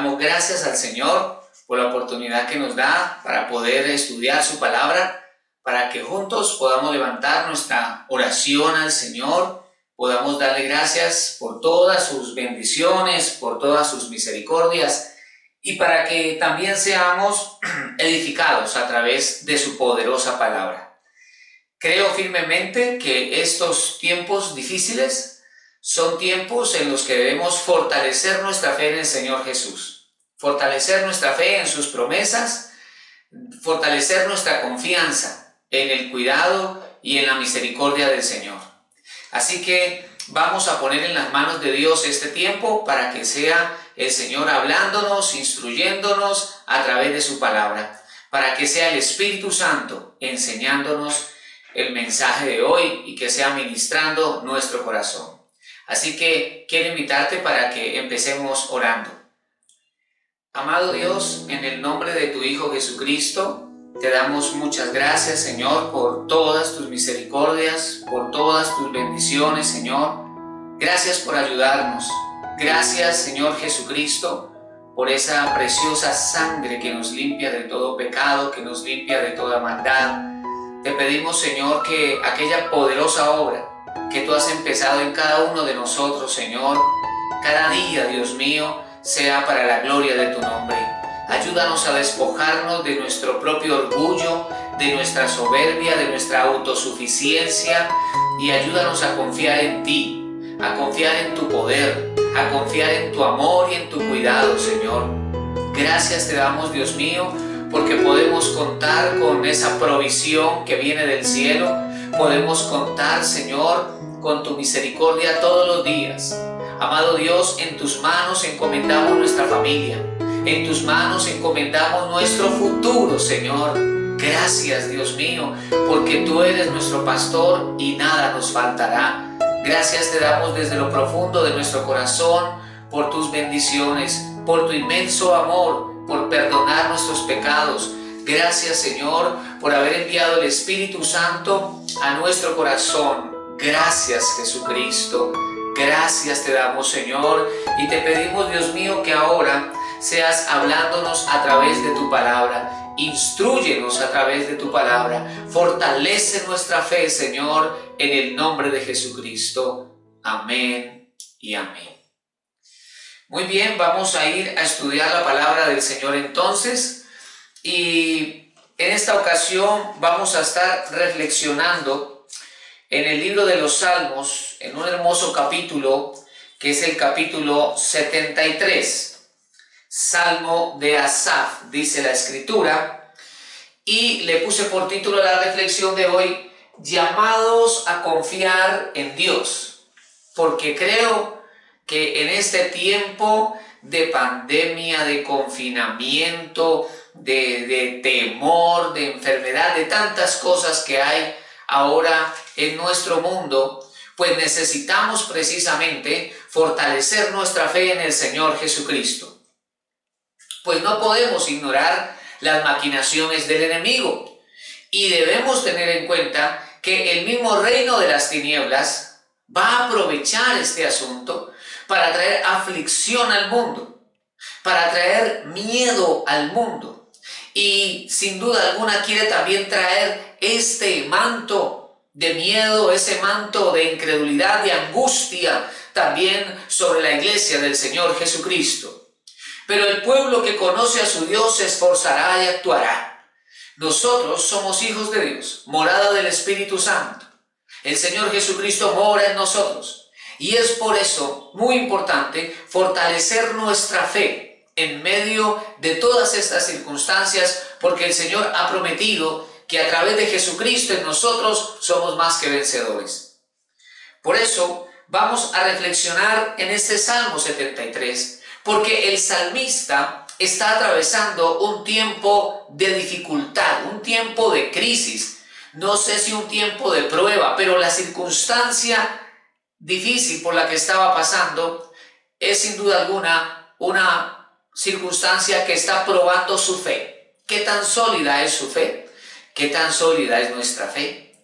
damos gracias al Señor por la oportunidad que nos da para poder estudiar su palabra, para que juntos podamos levantar nuestra oración al Señor, podamos darle gracias por todas sus bendiciones, por todas sus misericordias, y para que también seamos edificados a través de su poderosa palabra. Creo firmemente que estos tiempos difíciles son tiempos en los que debemos fortalecer nuestra fe en el Señor Jesús, fortalecer nuestra fe en sus promesas, fortalecer nuestra confianza en el cuidado y en la misericordia del Señor. Así que vamos a poner en las manos de Dios este tiempo para que sea el Señor hablándonos, instruyéndonos a través de su palabra, para que sea el Espíritu Santo enseñándonos el mensaje de hoy y que sea ministrando nuestro corazón. Así que quiero invitarte para que empecemos orando. Amado Dios, en el nombre de tu Hijo Jesucristo, te damos muchas gracias, Señor, por todas tus misericordias, por todas tus bendiciones, Señor. Gracias por ayudarnos. Gracias, Señor Jesucristo, por esa preciosa sangre que nos limpia de todo pecado, que nos limpia de toda maldad. Te pedimos, Señor, que aquella poderosa obra que tú has empezado en cada uno de nosotros, Señor, cada día, Dios mío, sea para la gloria de tu nombre. Ayúdanos a despojarnos de nuestro propio orgullo, de nuestra soberbia, de nuestra autosuficiencia, y ayúdanos a confiar en ti, a confiar en tu poder, a confiar en tu amor y en tu cuidado, Señor. Gracias te damos, Dios mío, porque podemos contar con esa provisión que viene del cielo. Podemos contar, Señor, con tu misericordia todos los días. Amado Dios, en tus manos encomendamos nuestra familia. En tus manos encomendamos nuestro futuro, Señor. Gracias, Dios mío, porque tú eres nuestro pastor y nada nos faltará. Gracias te damos desde lo profundo de nuestro corazón por tus bendiciones, por tu inmenso amor, por perdonar nuestros pecados. Gracias, Señor, por haber enviado el Espíritu Santo a nuestro corazón. Gracias, Jesucristo. Gracias te damos, Señor, y te pedimos, Dios mío, que ahora seas hablándonos a través de tu palabra. Instrúyenos a través de tu palabra. Fortalece nuestra fe, Señor, en el nombre de Jesucristo. Amén y amén. Muy bien, vamos a ir a estudiar la palabra del Señor entonces. Y en esta ocasión vamos a estar reflexionando en el libro de los Salmos, en un hermoso capítulo que es el capítulo 73. Salmo de Asaf, dice la Escritura, y le puse por título a la reflexión de hoy, llamados a confiar en Dios, porque creo que en este tiempo de pandemia, de confinamiento, de temor, de enfermedad, de tantas cosas que hay ahora en nuestro mundo, pues necesitamos precisamente fortalecer nuestra fe en el Señor Jesucristo. Pues no podemos ignorar las maquinaciones del enemigo y debemos tener en cuenta que el mismo reino de las tinieblas va a aprovechar este asunto para traer aflicción al mundo, para traer miedo al mundo, y sin duda alguna quiere también traer este manto de miedo, ese manto de incredulidad, de angustia también sobre la iglesia del Señor Jesucristo. Pero el pueblo que conoce a su Dios se esforzará y actuará. Nosotros somos hijos de Dios, morada del Espíritu Santo. El Señor Jesucristo mora en nosotros. Y es por eso muy importante fortalecer nuestra fe en medio de todas estas circunstancias, porque el Señor ha prometido que a través de Jesucristo en nosotros somos más que vencedores. Por eso vamos a reflexionar en este Salmo 73, porque el salmista está atravesando un tiempo de dificultad, un tiempo de crisis, no sé si un tiempo de prueba, pero la circunstancia difícil por la que estaba pasando es sin duda alguna una circunstancia que está probando su fe. ¿Qué tan sólida es su fe? ¿Qué tan sólida es nuestra fe?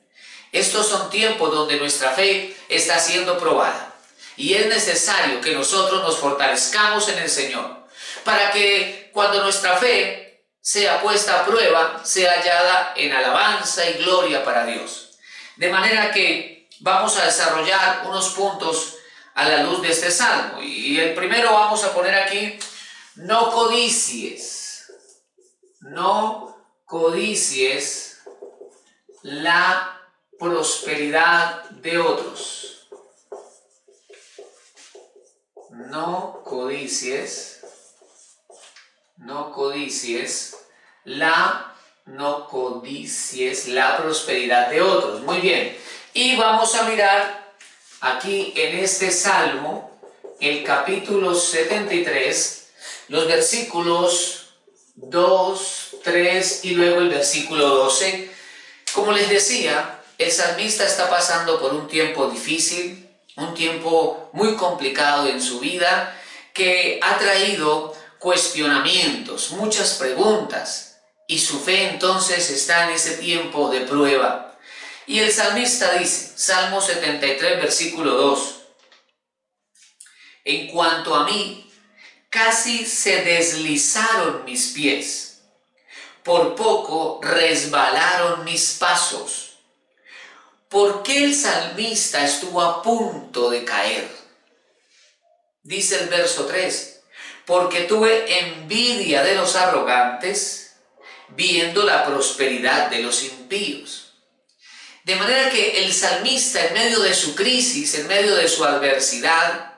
Estos son tiempos donde nuestra fe está siendo probada. Y es necesario que nosotros nos fortalezcamos en el Señor, para que cuando nuestra fe sea puesta a prueba, sea hallada en alabanza y gloria para Dios. De manera que vamos a desarrollar unos puntos a la luz de este salmo. Y el primero vamos a poner aquí: no codicies la prosperidad de otros. No codicies la prosperidad de otros. Muy bien. Y vamos a mirar aquí en este salmo, el capítulo 73, los versículos 2, 3 y luego el versículo 12. Como les decía, el salmista está pasando por un tiempo difícil, un tiempo muy complicado en su vida, que ha traído cuestionamientos, muchas preguntas, y su fe entonces está en ese tiempo de prueba. Y el salmista dice, Salmo 73, versículo 2, en cuanto a mí, casi se deslizaron mis pies, por poco resbalaron mis pasos. ¿Por qué el salmista estuvo a punto de caer? Dice el verso 3, porque tuve envidia de los arrogantes, viendo la prosperidad de los impíos. De manera que el salmista, en medio de su crisis, en medio de su adversidad,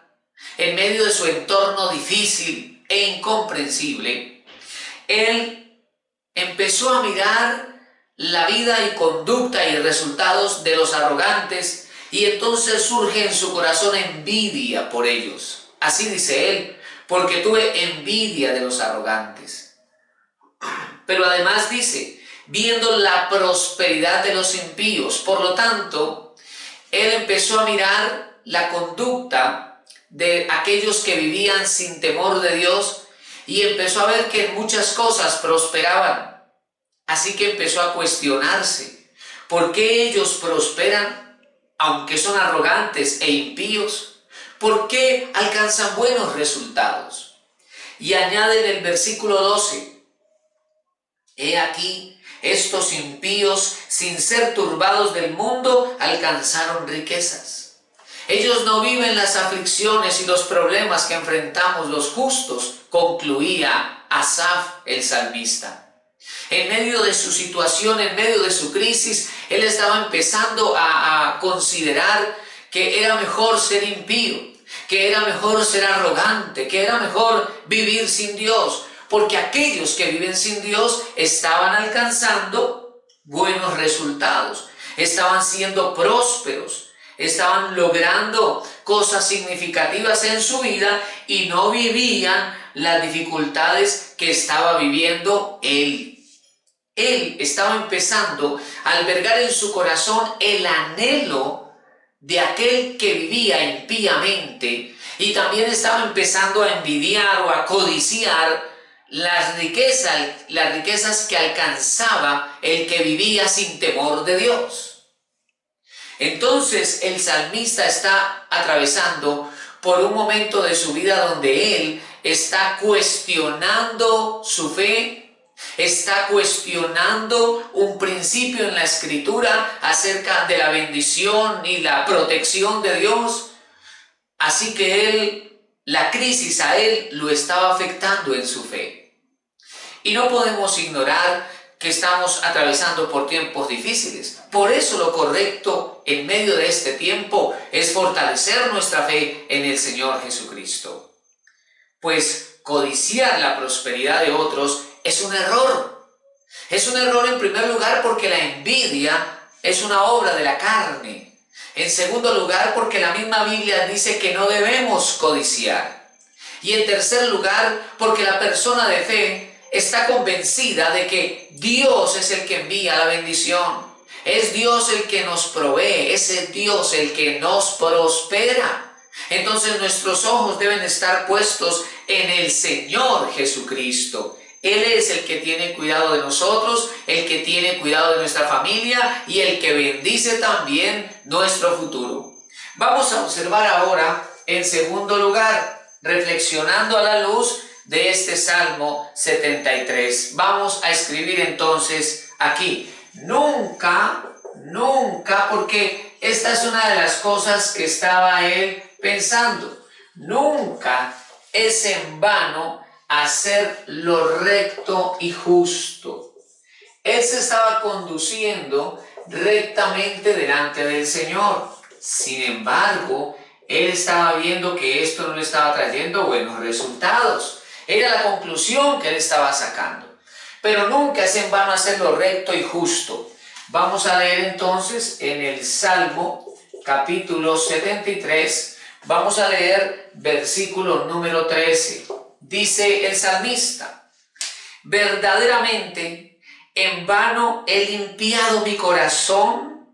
en medio de su entorno difícil e incomprensible, él empezó a mirar la vida y conducta y resultados de los arrogantes, y entonces surge en su corazón envidia por ellos. Así dice él, porque tuve envidia de los arrogantes. Pero además dice, viendo la prosperidad de los impíos. Por lo tanto, él empezó a mirar la conducta de aquellos que vivían sin temor de Dios y empezó a ver que en muchas cosas prosperaban. Así que empezó a cuestionarse, ¿por qué ellos prosperan aunque son arrogantes e impíos? ¿Por qué alcanzan buenos resultados? Y añade en el versículo 12, he aquí, estos impíos, sin ser turbados del mundo, alcanzaron riquezas. Ellos no viven las aflicciones y los problemas que enfrentamos los justos, concluía Asaf el salmista. En medio de su situación, en medio de su crisis, él estaba empezando a considerar que era mejor ser impío, que era mejor ser arrogante, que era mejor vivir sin Dios, porque aquellos que viven sin Dios estaban alcanzando buenos resultados, estaban siendo prósperos, estaban logrando cosas significativas en su vida y no vivían las dificultades que estaba viviendo él. Él estaba empezando a albergar en su corazón el anhelo de aquel que vivía impíamente, y también estaba empezando a envidiar o a codiciar las riquezas que alcanzaba el que vivía sin temor de Dios. Entonces el salmista está atravesando por un momento de su vida donde él está cuestionando su fe, está cuestionando un principio en la Escritura acerca de la bendición y la protección de Dios. Así que la crisis a él lo estaba afectando en su fe. Y no podemos ignorar que estamos atravesando por tiempos difíciles. Por eso lo correcto en medio de este tiempo es fortalecer nuestra fe en el Señor Jesucristo. Pues codiciar la prosperidad de otros es un error. Es un error en primer lugar porque la envidia es una obra de la carne. En segundo lugar porque la misma Biblia dice que no debemos codiciar. Y en tercer lugar porque la persona de fe está convencida de que Dios es el que envía la bendición. Es Dios el que nos provee, es Dios el que nos prospera. Entonces nuestros ojos deben estar puestos en el Señor Jesucristo. Él es el que tiene cuidado de nosotros, el que tiene cuidado de nuestra familia y el que bendice también nuestro futuro. Vamos a observar ahora, en segundo lugar, reflexionando a la luz de este Salmo 73. Vamos a escribir entonces aquí, nunca, porque esta es una de las cosas que estaba él pensando. Nunca es en vano hacer lo recto y justo. Él se estaba conduciendo rectamente delante del Señor. Sin embargo, él estaba viendo que esto no le estaba trayendo buenos resultados. Era la conclusión que él estaba sacando. Pero nunca es en vano hacer lo recto y justo. Vamos a leer entonces en el Salmo capítulo 73, vamos a leer versículo número 13. Dice el salmista: verdaderamente en vano he limpiado mi corazón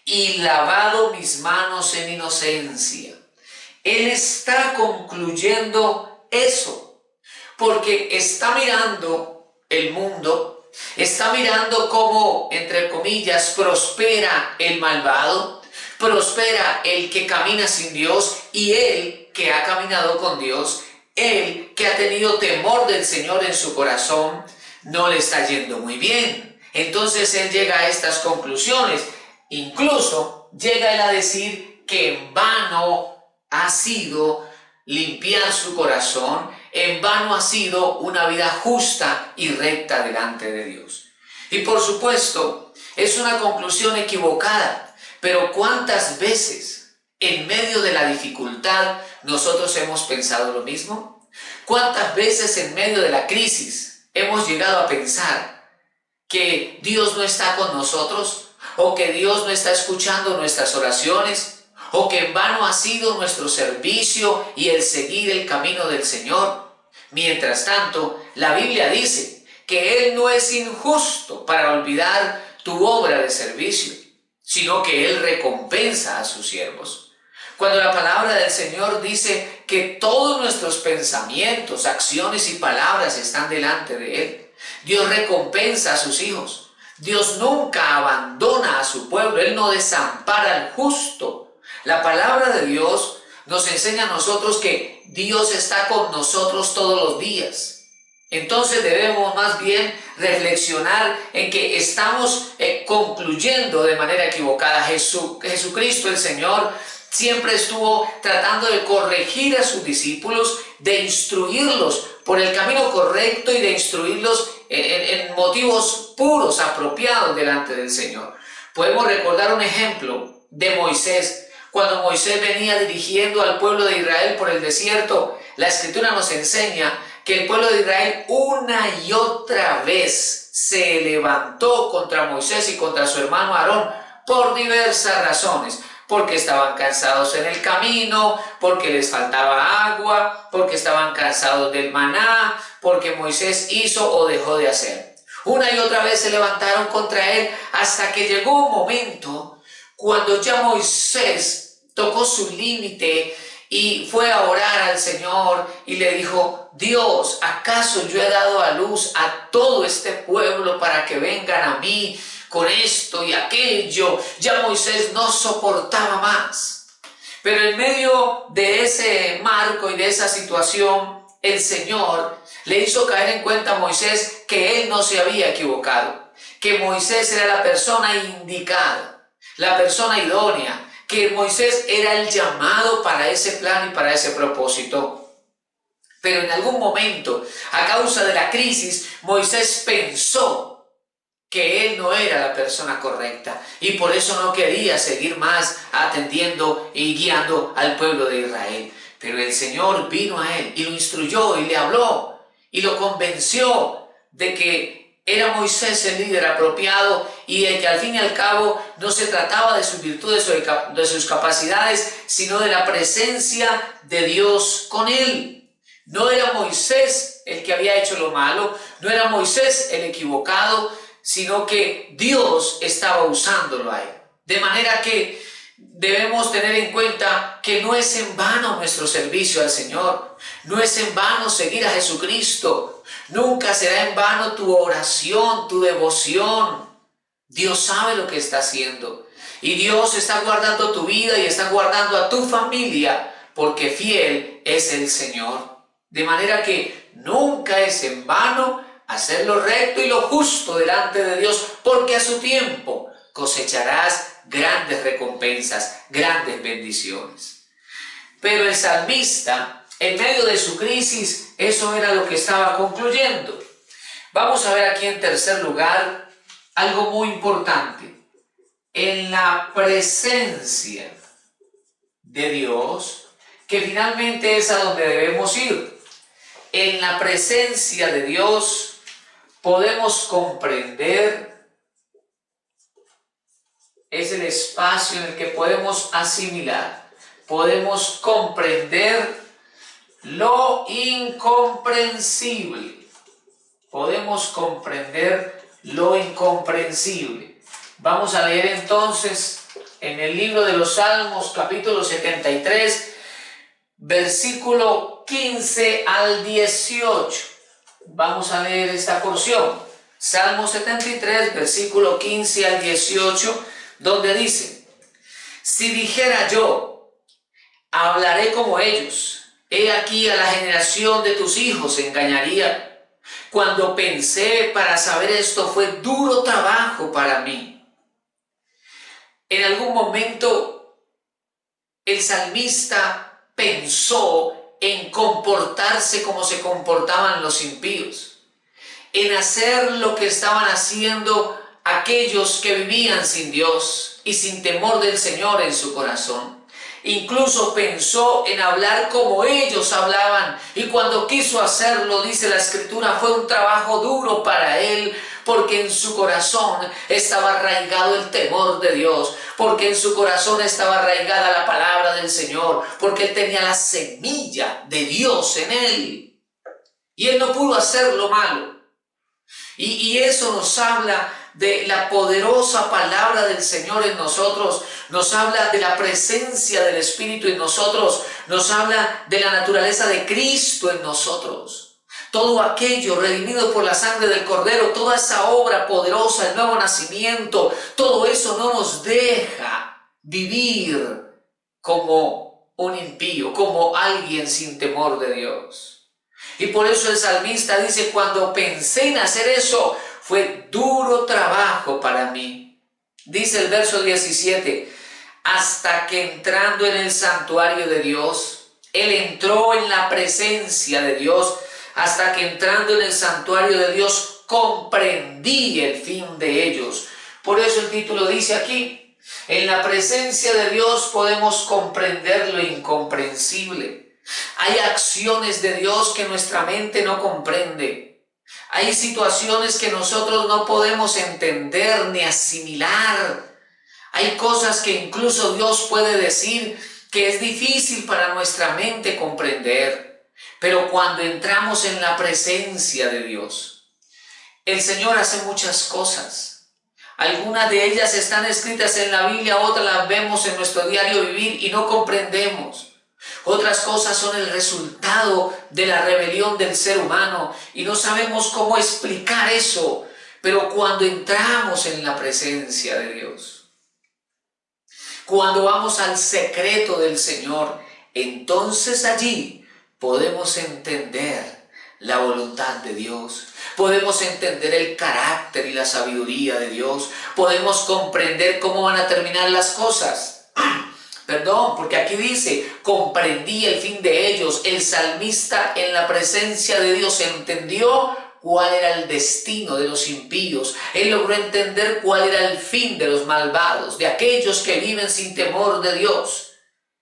y lavado mis manos en inocencia. Él está concluyendo eso, porque está mirando el mundo, está mirando cómo, entre comillas, prospera el malvado, prospera el que camina sin Dios, y él que ha caminado con Dios, él que ha tenido temor del Señor en su corazón, no le está yendo muy bien. Entonces él llega a estas conclusiones. Incluso llega él a decir que en vano ha sido limpiar su corazón, en vano ha sido una vida justa y recta delante de Dios. Y por supuesto, es una conclusión equivocada, pero ¿cuántas veces en medio de la dificultad nosotros hemos pensado lo mismo? ¿Cuántas veces en medio de la crisis hemos llegado a pensar que Dios no está con nosotros, o que Dios no está escuchando nuestras oraciones, o que en vano ha sido nuestro servicio y el seguir el camino del Señor? Mientras tanto, la Biblia dice que Él no es injusto para olvidar tu obra de servicio, sino que Él recompensa a sus siervos. Cuando la palabra del Señor dice que todos nuestros pensamientos, acciones y palabras están delante de Él, Dios recompensa a sus hijos. Dios nunca abandona a su pueblo, Él no desampara al justo. La palabra de Dios nos enseña a nosotros que Dios está con nosotros todos los días. Entonces debemos más bien reflexionar en que estamos concluyendo de manera equivocada. Jesucristo el Señor siempre estuvo tratando de corregir a sus discípulos, de instruirlos por el camino correcto y de instruirlos en motivos puros, apropiados delante del Señor. Podemos recordar un ejemplo de Moisés. Cuando Moisés venía dirigiendo al pueblo de Israel por el desierto, la Escritura nos enseña que el pueblo de Israel una y otra vez se levantó contra Moisés y contra su hermano Aarón por diversas razones. Porque estaban cansados en el camino, porque les faltaba agua, porque estaban cansados del maná, porque Moisés hizo o dejó de hacer. Una y otra vez se levantaron contra él hasta que llegó un momento cuando ya Moisés tocó su límite y fue a orar al Señor y le dijo: Dios, ¿acaso yo he dado a luz a todo este pueblo para que vengan a mí con esto y aquello? Ya Moisés no soportaba más. Pero en medio de ese marco y de esa situación, el Señor le hizo caer en cuenta a Moisés que él no se había equivocado, que Moisés era la persona indicada, la persona idónea, que Moisés era el llamado para ese plan y para ese propósito. Pero en algún momento, a causa de la crisis, Moisés pensó que él no era la persona correcta y por eso no quería seguir más atendiendo y guiando al pueblo de Israel. Pero el Señor vino a él y lo instruyó y le habló y lo convenció de que era Moisés el líder apropiado y de que al fin y al cabo no se trataba de sus virtudes o de sus capacidades, sino de la presencia de Dios con él. No era Moisés el que había hecho lo malo, no era Moisés el equivocado, sino que Dios estaba usándolo a él. De manera que debemos tener en cuenta que no es en vano nuestro servicio al Señor, no es en vano seguir a Jesucristo, nunca será en vano tu oración, tu devoción. Dios sabe lo que está haciendo y Dios está guardando tu vida y está guardando a tu familia porque fiel es el Señor. De manera que nunca es en vano hacer lo recto y lo justo delante de Dios, porque a su tiempo cosecharás grandes recompensas, grandes bendiciones. Pero el salmista, en medio de su crisis, eso era lo que estaba concluyendo. Vamos a ver aquí en tercer lugar algo muy importante. En la presencia de Dios, que finalmente es a donde debemos ir. En la presencia de Dios podemos comprender, es el espacio en el que podemos asimilar, podemos comprender lo incomprensible. Podemos comprender lo incomprensible. Vamos a leer entonces en el libro de los Salmos, capítulo 73, versículo 15 al 18. Vamos a leer esta porción. Salmo 73, versículo 15 al 18, donde dice: si dijera yo, hablaré como ellos, he aquí a la generación de tus hijos engañaría. Cuando pensé para saber esto, fue duro trabajo para mí. En algún momento el salmista pensó en comportarse como se comportaban los impíos, en hacer lo que estaban haciendo aquellos que vivían sin Dios y sin temor del Señor en su corazón. Incluso pensó en hablar como ellos hablaban, y cuando quiso hacerlo, dice la Escritura, fue un trabajo duro para él, porque en su corazón estaba arraigado el temor de Dios, porque en su corazón estaba arraigada la palabra del Señor, porque él tenía la semilla de Dios en él, y él no pudo hacer lo malo. Y eso nos habla de la poderosa palabra del Señor en nosotros, nos habla de la presencia del Espíritu en nosotros, nos habla de la naturaleza de Cristo en nosotros. Todo aquello redimido por la sangre del Cordero, toda esa obra poderosa, el nuevo nacimiento, todo eso no nos deja vivir como un impío, como alguien sin temor de Dios. Y por eso el salmista dice: cuando pensé en hacer eso, fue duro trabajo para mí. Dice el verso 17: hasta que entrando en el santuario de Dios, él entró en la presencia de Dios, hasta que entrando en el santuario de Dios, comprendí el fin de ellos. Por eso el título dice aquí: en la presencia de Dios podemos comprender lo incomprensible. Hay acciones de Dios que nuestra mente no comprende. Hay situaciones que nosotros no podemos entender ni asimilar. Hay cosas que incluso Dios puede decir que es difícil para nuestra mente comprender. Pero cuando entramos en la presencia de Dios, el Señor hace muchas cosas. Algunas de ellas están escritas en la Biblia, otras las vemos en nuestro diario vivir y no comprendemos. Otras cosas son el resultado de la rebelión del ser humano y no sabemos cómo explicar eso. Pero cuando entramos en la presencia de Dios, cuando vamos al secreto del Señor, entonces allí podemos entender la voluntad de Dios, podemos entender el carácter y la sabiduría de Dios, podemos comprender cómo van a terminar las cosas. Perdón, porque aquí dice: comprendí el fin de ellos. El salmista en la presencia de Dios entendió cuál era el destino de los impíos. Él logró entender cuál era el fin de los malvados, de aquellos que viven sin temor de Dios.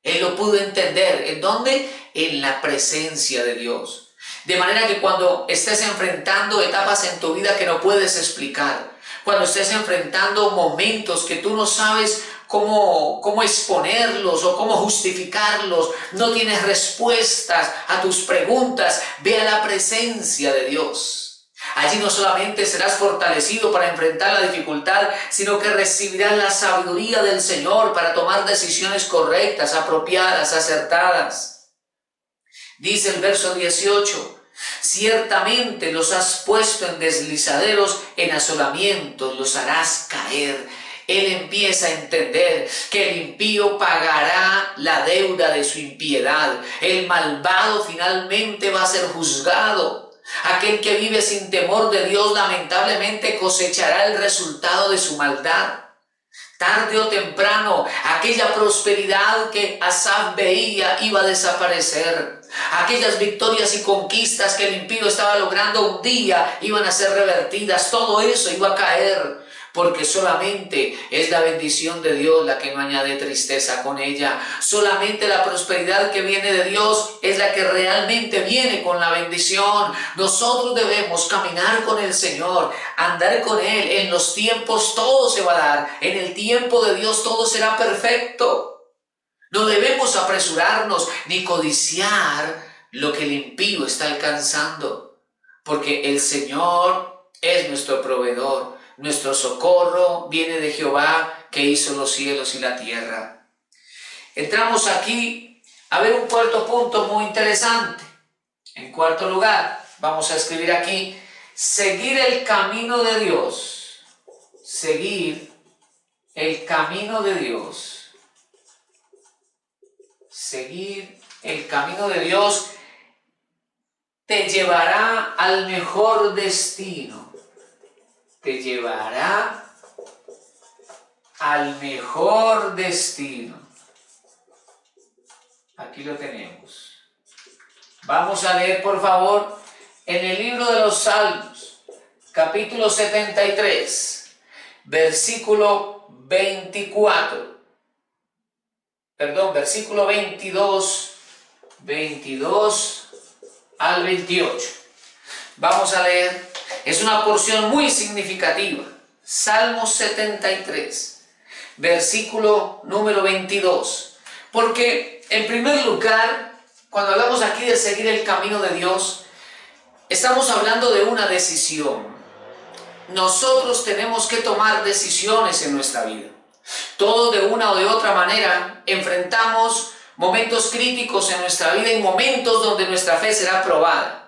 Él lo pudo entender. ¿En dónde? En la presencia de Dios. De manera que cuando estés enfrentando etapas en tu vida que no puedes explicar, cuando estés enfrentando momentos que tú no sabes cómo exponerlos o cómo justificarlos, no tienes respuestas a tus preguntas, ve a la presencia de Dios. Allí no solamente serás fortalecido para enfrentar la dificultad, sino que recibirás la sabiduría del Señor para tomar decisiones correctas, apropiadas, acertadas. Dice el verso 18: ciertamente los has puesto en deslizaderos, en asolamientos los harás caer. Él empieza a entender que el impío pagará la deuda de su impiedad. El malvado finalmente va a ser juzgado. Aquel que vive sin temor de Dios lamentablemente cosechará el resultado de su maldad. Tarde o temprano, aquella prosperidad que Asaf veía iba a desaparecer. Aquellas victorias y conquistas que el impío estaba logrando un día iban a ser revertidas. Todo eso iba a caer, porque solamente es la bendición de Dios la que no añade tristeza con ella. Solamente la prosperidad que viene de Dios es la que realmente viene con la bendición. Nosotros debemos caminar con el Señor, andar con Él. En los tiempos todo se va a dar. En el tiempo de Dios todo será perfecto. No debemos apresurarnos ni codiciar lo que el impío está alcanzando, porque el Señor es nuestro proveedor. Nuestro socorro viene de Jehová, que hizo los cielos y la tierra. Entramos aquí a ver un cuarto punto muy interesante. En cuarto lugar, vamos a escribir aquí: seguir el camino de Dios. Seguir el camino de Dios. Seguir el camino de Dios te llevará al mejor destino. Te llevará al mejor destino. Aquí lo tenemos. Vamos a leer, por favor, en el libro de los Salmos, capítulo 73, versículo 24. Perdón, versículo 22 al 28. Vamos a leer. Es una porción muy significativa. Salmos 73, versículo número 22. Porque, en primer lugar, cuando hablamos aquí de seguir el camino de Dios, estamos hablando de una decisión. Nosotros tenemos que tomar decisiones en nuestra vida. Todos de una o de otra manera enfrentamos momentos críticos en nuestra vida y momentos donde nuestra fe será probada.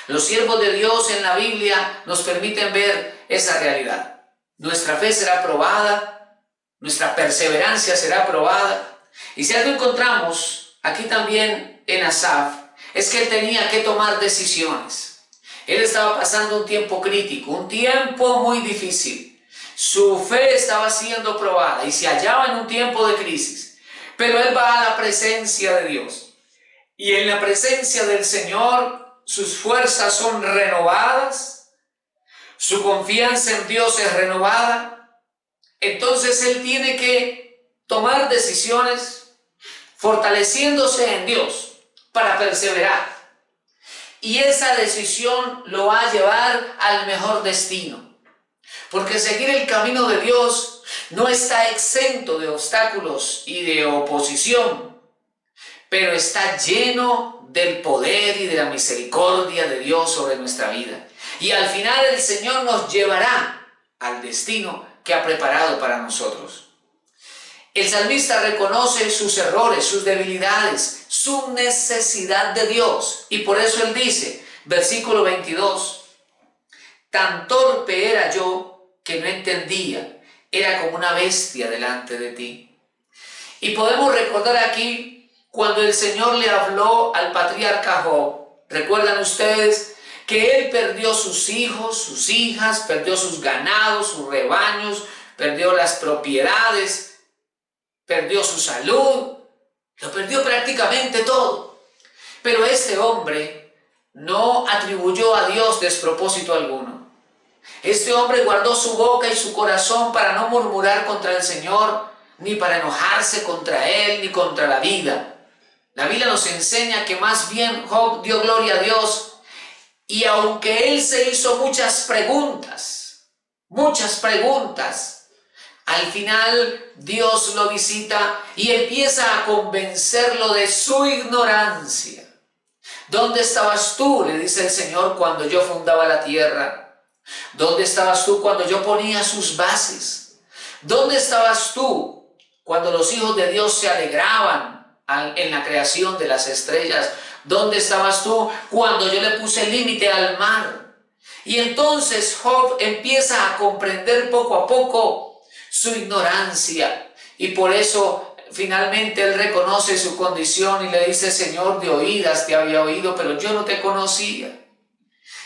Los siervos de Dios en la Biblia nos permiten ver esa realidad. Nuestra fe será probada, nuestra perseverancia será probada. Y si algo encontramos aquí también en Asaf, es que él tenía que tomar decisiones. Él estaba pasando un tiempo crítico, un tiempo muy difícil. Su fe estaba siendo probada y se hallaba en un tiempo de crisis. Pero él va a la presencia de Dios. Y en la presencia del Señor, sus fuerzas son renovadas, su confianza en Dios es renovada. Entonces él tiene que tomar decisiones fortaleciéndose en Dios para perseverar. Y esa decisión lo va a llevar al mejor destino. Porque seguir el camino de Dios no está exento de obstáculos y de oposición, pero está lleno del poder y de la misericordia de Dios sobre nuestra vida. Y al final el Señor nos llevará al destino que ha preparado para nosotros. El salmista reconoce sus errores, sus debilidades, su necesidad de Dios. Y por eso él dice, versículo 22, tan torpe era yo que no entendía, era como una bestia delante de ti. Y podemos recordar aquí cuando el Señor le habló al patriarca Job. ¿Recuerdan ustedes que él perdió sus hijos, sus hijas, perdió sus ganados, sus rebaños, perdió las propiedades, perdió su salud, lo perdió prácticamente todo? Pero este hombre no atribuyó a Dios despropósito alguno. Este hombre guardó su boca y su corazón para no murmurar contra el Señor, ni para enojarse contra Él, ni contra la vida. La Biblia nos enseña que más bien Job dio gloria a Dios, y aunque él se hizo muchas preguntas, al final Dios lo visita y empieza a convencerlo de su ignorancia. ¿Dónde estabas tú?, le dice el Señor, cuando yo fundaba la tierra. ¿Dónde estabas tú cuando yo ponía sus bases? ¿Dónde estabas tú cuando los hijos de Dios se alegraban en la creación de las estrellas? ¿Dónde estabas tú cuando yo le puse límite al mar? Y entonces Job empieza a comprender poco a poco su ignorancia, y por eso finalmente él reconoce su condición y le dice: Señor, de oídas te había oído, pero yo no te conocía.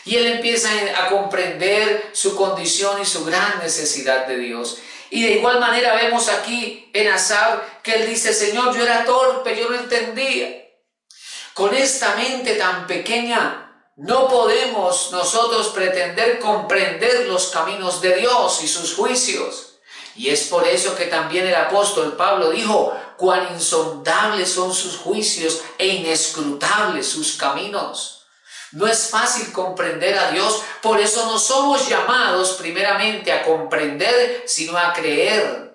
Y él empieza a comprender su condición y su gran necesidad de Dios. Y de igual manera vemos aquí en Asaf que él dice, Señor, yo era torpe, yo no entendía. Con esta mente tan pequeña no podemos nosotros pretender comprender los caminos de Dios y sus juicios. Y es por eso que también el apóstol Pablo dijo, cuán insondables son sus juicios e inescrutables sus caminos. No es fácil comprender a Dios, por eso no somos llamados primeramente a comprender, sino a creer.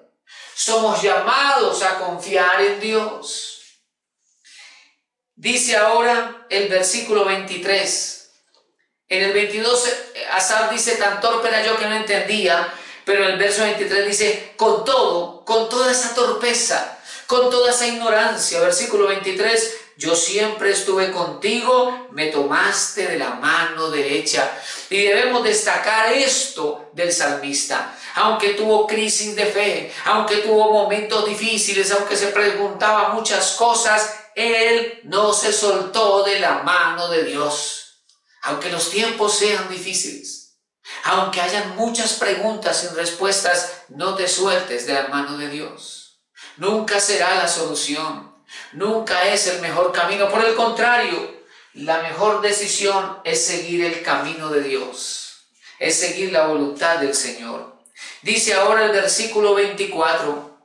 Somos llamados a confiar en Dios. Dice ahora el versículo 23. En el 22 Asaf dice, tan torpe era yo que no entendía, pero en el verso 23 dice, con toda esa torpeza, con toda esa ignorancia, versículo 23, yo siempre estuve contigo, me tomaste de la mano derecha. Y debemos destacar esto del salmista. Aunque tuvo crisis de fe, aunque tuvo momentos difíciles, aunque se preguntaba muchas cosas, él no se soltó de la mano de Dios. Aunque los tiempos sean difíciles, aunque hayan muchas preguntas sin respuestas, no te sueltes de la mano de Dios. Nunca será la solución. Nunca es el mejor camino. Por el contrario, la mejor decisión es seguir el camino de Dios. Es seguir la voluntad del Señor. Dice ahora el versículo 24,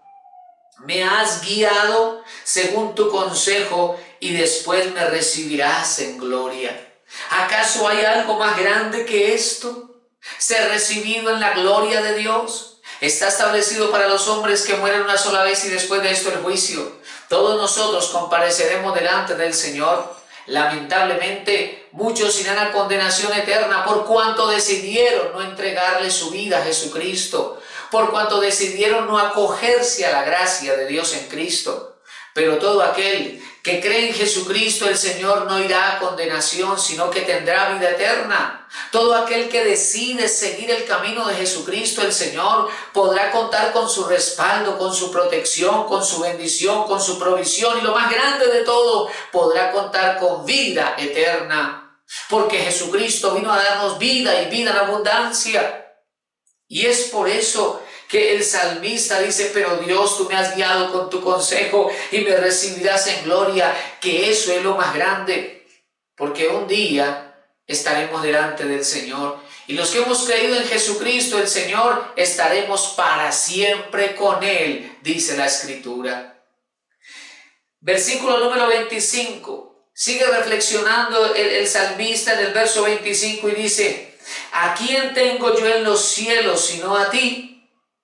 me has guiado según tu consejo y después me recibirás en gloria. ¿Acaso hay algo más grande que esto? Ser recibido en la gloria de Dios. Está establecido para los hombres que mueren una sola vez y después de esto el juicio. Todos nosotros compareceremos delante del Señor. Lamentablemente, muchos irán a condenación eterna por cuanto decidieron no entregarle su vida a Jesucristo, por cuanto decidieron no acogerse a la gracia de Dios en Cristo. Pero todo aquel que cree en Jesucristo, el Señor no irá a condenación, sino que tendrá vida eterna. Todo aquel que decide seguir el camino de Jesucristo, el Señor, podrá contar con su respaldo, con su protección, con su bendición, con su provisión. Y lo más grande de todo, podrá contar con vida eterna. Porque Jesucristo vino a darnos vida y vida en abundancia. Y es por eso que el salmista dice, pero Dios, tú me has guiado con tu consejo y me recibirás en gloria, que eso es lo más grande, porque un día estaremos delante del Señor y los que hemos creído en Jesucristo, el Señor, estaremos para siempre con Él, dice la Escritura. Versículo número 25, sigue reflexionando el salmista en el verso 25 y dice, ¿a quién tengo yo en los cielos sino a ti?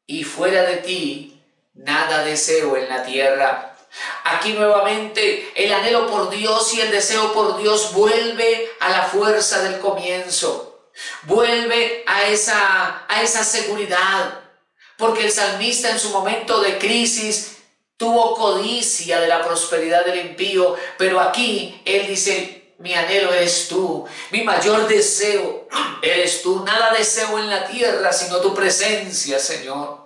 Y fuera de ti, nada deseo en la tierra. Aquí nuevamente el anhelo por Dios y el deseo por Dios vuelve a la fuerza del comienzo. Vuelve a esa seguridad. Porque el salmista en su momento de crisis tuvo codicia de la prosperidad del impío. Pero aquí él dice, mi anhelo eres tú, mi mayor deseo eres tú. Nada deseo en la tierra sino tu presencia, Señor.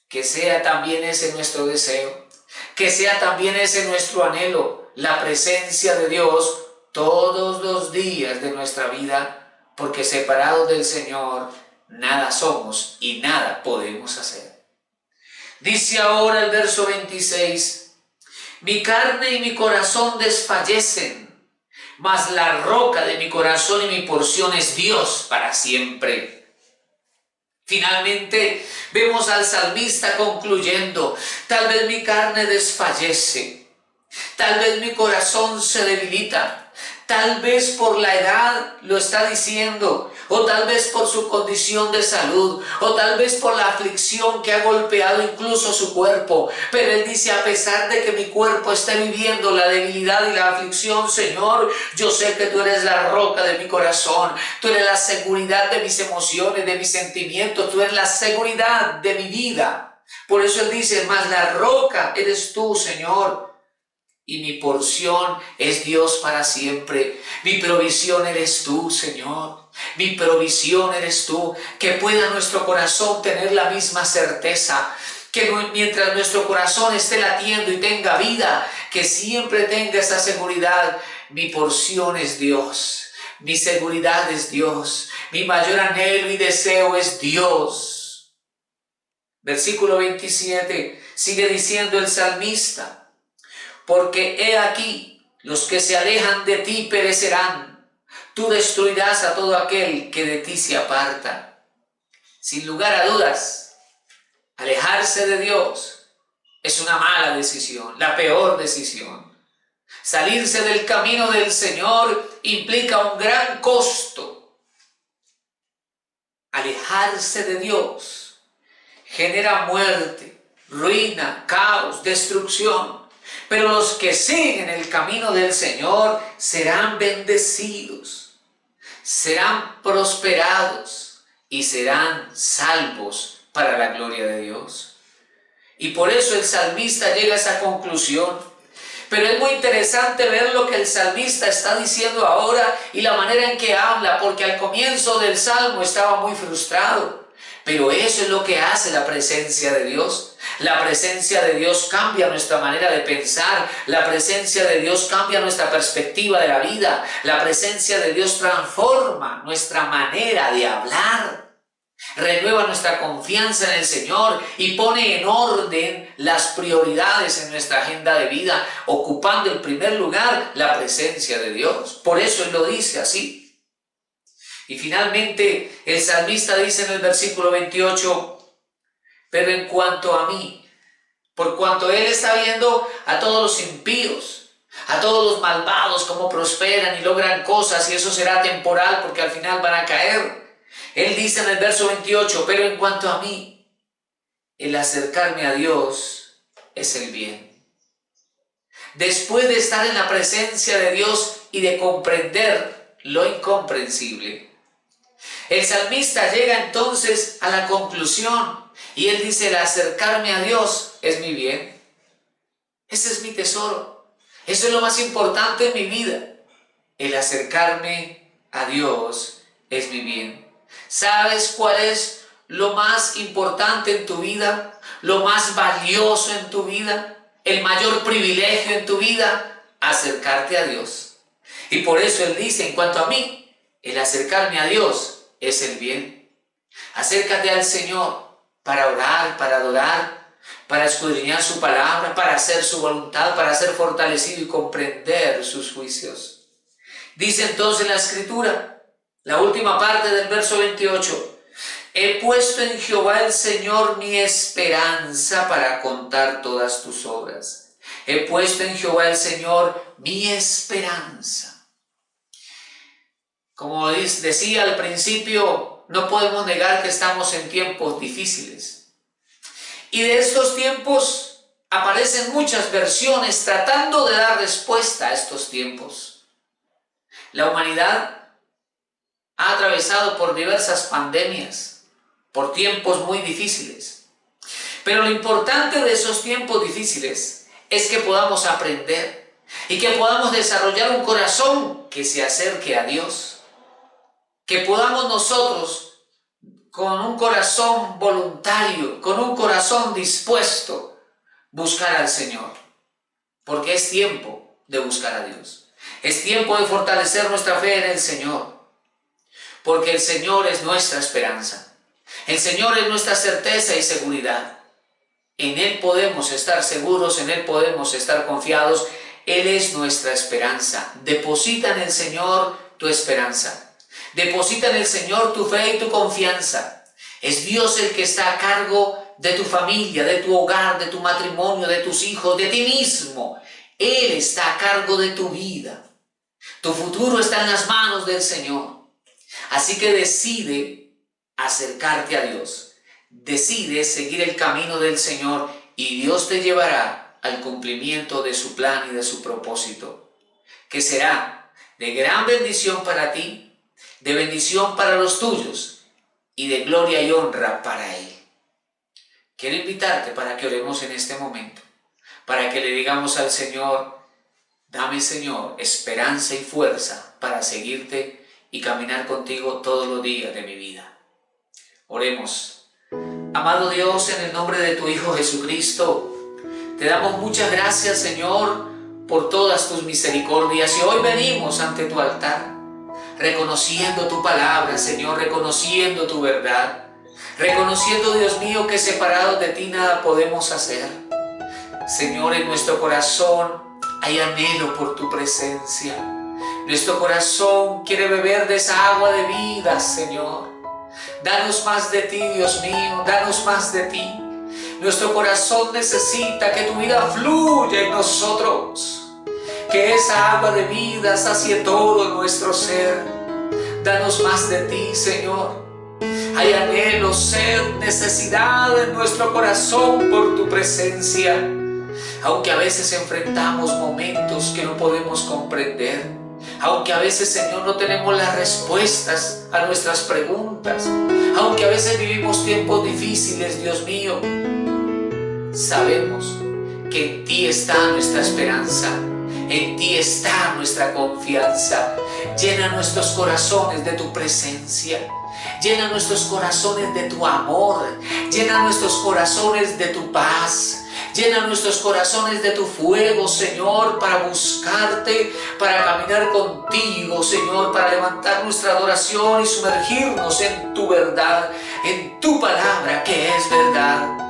Que sea también ese nuestro deseo, que sea también ese nuestro anhelo, la presencia de Dios todos los días de nuestra vida, porque separados del Señor, nada somos y nada podemos hacer. Dice ahora el verso 26, mi carne y mi corazón desfallecen, mas la roca de mi corazón y mi porción es Dios para siempre. Finalmente vemos al salmista concluyendo, tal vez mi carne desfallece, tal vez mi corazón se debilita, tal vez por la edad lo está diciendo, o tal vez por su condición de salud, o tal vez por la aflicción que ha golpeado incluso su cuerpo. Pero él dice, a pesar de que mi cuerpo esté viviendo la debilidad y la aflicción, Señor, yo sé que tú eres la roca de mi corazón, tú eres la seguridad de mis emociones, de mis sentimientos, tú eres la seguridad de mi vida. Por eso él dice, más la roca eres tú, Señor. Y mi porción es Dios para siempre. Mi provisión eres tú, Señor. Mi provisión eres tú. Que pueda nuestro corazón tener la misma certeza. Que mientras nuestro corazón esté latiendo y tenga vida, que siempre tenga esa seguridad. Mi porción es Dios. Mi seguridad es Dios. Mi mayor anhelo y deseo es Dios. Versículo 27, sigue diciendo el salmista: porque he aquí, los que se alejan de ti perecerán. Tú destruirás a todo aquel que de ti se aparta. Sin lugar a dudas, alejarse de Dios es una mala decisión, la peor decisión. Salirse del camino del Señor implica un gran costo. Alejarse de Dios genera muerte, ruina, caos, destrucción. Pero los que siguen el camino del Señor serán bendecidos, serán prosperados y serán salvos para la gloria de Dios. Y por eso el salmista llega a esa conclusión. Pero es muy interesante ver lo que el salmista está diciendo ahora y la manera en que habla, porque al comienzo del salmo estaba muy frustrado. Pero eso es lo que hace la presencia de Dios. La presencia de Dios cambia nuestra manera de pensar. La presencia de Dios cambia nuestra perspectiva de la vida. La presencia de Dios transforma nuestra manera de hablar. Renueva nuestra confianza en el Señor y pone en orden las prioridades en nuestra agenda de vida, ocupando en primer lugar la presencia de Dios. Por eso Él lo dice así. Y finalmente el salmista dice en el versículo 28, pero en cuanto a mí, por cuanto Él está viendo a todos los impíos, a todos los malvados, cómo prosperan y logran cosas, y eso será temporal porque al final van a caer. Él dice en el verso 28, pero en cuanto a mí, el acercarme a Dios es el bien. Después de estar en la presencia de Dios y de comprender lo incomprensible, el salmista llega entonces a la conclusión y él dice: el acercarme a Dios es mi bien. Ese es mi tesoro. Eso es lo más importante en mi vida. El acercarme a Dios es mi bien. ¿Sabes cuál es lo más importante en tu vida? Lo más valioso en tu vida, el mayor privilegio en tu vida: acercarte a Dios. Y por eso Él dice: en cuanto a mí, el acercarme a Dios es el bien. Acércate al Señor para orar, para adorar, para escudriñar su palabra, para hacer su voluntad, para ser fortalecido y comprender sus juicios. Dice entonces la Escritura, la última parte del verso 28, he puesto en Jehová el Señor mi esperanza para contar todas tus obras. He puesto en Jehová el Señor mi esperanza. Como decía al principio, no podemos negar que estamos en tiempos difíciles. Y de estos tiempos aparecen muchas versiones tratando de dar respuesta a estos tiempos. La humanidad ha atravesado por diversas pandemias, por tiempos muy difíciles. Pero lo importante de esos tiempos difíciles es que podamos aprender y que podamos desarrollar un corazón que se acerque a Dios. Que podamos nosotros, con un corazón voluntario, con un corazón dispuesto, buscar al Señor. Porque es tiempo de buscar a Dios. Es tiempo de fortalecer nuestra fe en el Señor. Porque el Señor es nuestra esperanza. El Señor es nuestra certeza y seguridad. En Él podemos estar seguros, en Él podemos estar confiados. Él es nuestra esperanza. Deposita en el Señor tu esperanza. Deposita en el Señor tu fe y tu confianza. Es Dios el que está a cargo de tu familia, de tu hogar, de tu matrimonio, de tus hijos, de ti mismo. Él está a cargo de tu vida. Tu futuro está en las manos del Señor. Así que decide acercarte a Dios. Decide seguir el camino del Señor y Dios te llevará al cumplimiento de su plan y de su propósito, que será de gran bendición para ti, de bendición para los tuyos y de gloria y honra para Él. Quiero invitarte para que oremos en este momento, para que le digamos al Señor: dame, Señor, esperanza y fuerza para seguirte y caminar contigo todos los días de mi vida. Oremos. Amado Dios, en el nombre de tu Hijo Jesucristo, te damos muchas gracias, Señor, por todas tus misericordias, y hoy venimos ante tu altar reconociendo tu palabra, Señor, reconociendo tu verdad, reconociendo, Dios mío, que separados de ti nada podemos hacer. Señor, en nuestro corazón hay anhelo por tu presencia. Nuestro corazón quiere beber de esa agua de vida, Señor. Danos más de ti, Dios mío, danos más de ti. Nuestro corazón necesita que tu vida fluya en nosotros, que esa agua de vida sacie todo nuestro ser. Danos más de ti, Señor. Hay anhelo, sed, necesidad en nuestro corazón por tu presencia. Aunque a veces enfrentamos momentos que no podemos comprender, aunque a veces, Señor, no tenemos las respuestas a nuestras preguntas, aunque a veces vivimos tiempos difíciles, Dios mío, sabemos que en ti está nuestra esperanza, en ti está nuestra confianza. Llena nuestros corazones de tu presencia, llena nuestros corazones de tu amor, llena nuestros corazones de tu paz. Llena nuestros corazones de tu fuego, Señor, para buscarte, para caminar contigo, Señor, para levantar nuestra adoración y sumergirnos en tu verdad, en tu palabra que es verdad.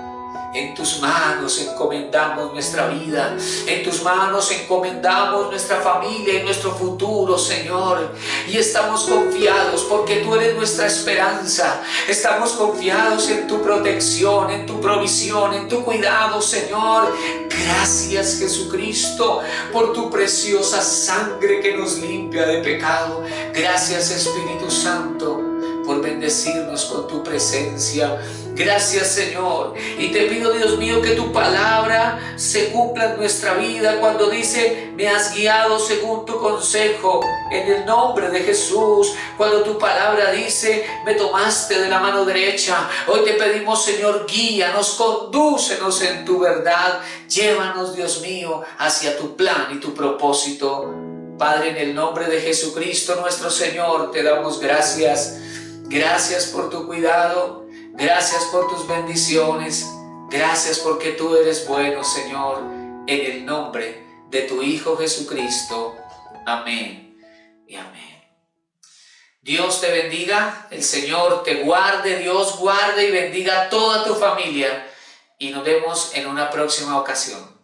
En tus manos encomendamos nuestra vida, en tus manos encomendamos nuestra familia y nuestro futuro, Señor. Y estamos confiados porque tú eres nuestra esperanza. Estamos confiados en tu protección, en tu provisión, en tu cuidado, Señor. Gracias, Jesucristo, por tu preciosa sangre que nos limpia de pecado. Gracias, Espíritu Santo, por bendecirnos con tu presencia. Gracias, Señor, y te pido, Dios mío, que tu palabra se cumpla en nuestra vida cuando dice: me has guiado según tu consejo, en el nombre de Jesús. Cuando tu palabra dice: me tomaste de la mano derecha. Hoy te pedimos, Señor, guíanos, condúcenos en tu verdad. Llévanos, Dios mío, hacia tu plan y tu propósito. Padre, en el nombre de Jesucristo nuestro Señor, te damos gracias. Gracias por tu cuidado, gracias por tus bendiciones, gracias porque tú eres bueno, Señor, en el nombre de tu Hijo Jesucristo. Amén y amén. Dios te bendiga, el Señor te guarde, Dios guarde y bendiga a toda tu familia, y nos vemos en una próxima ocasión.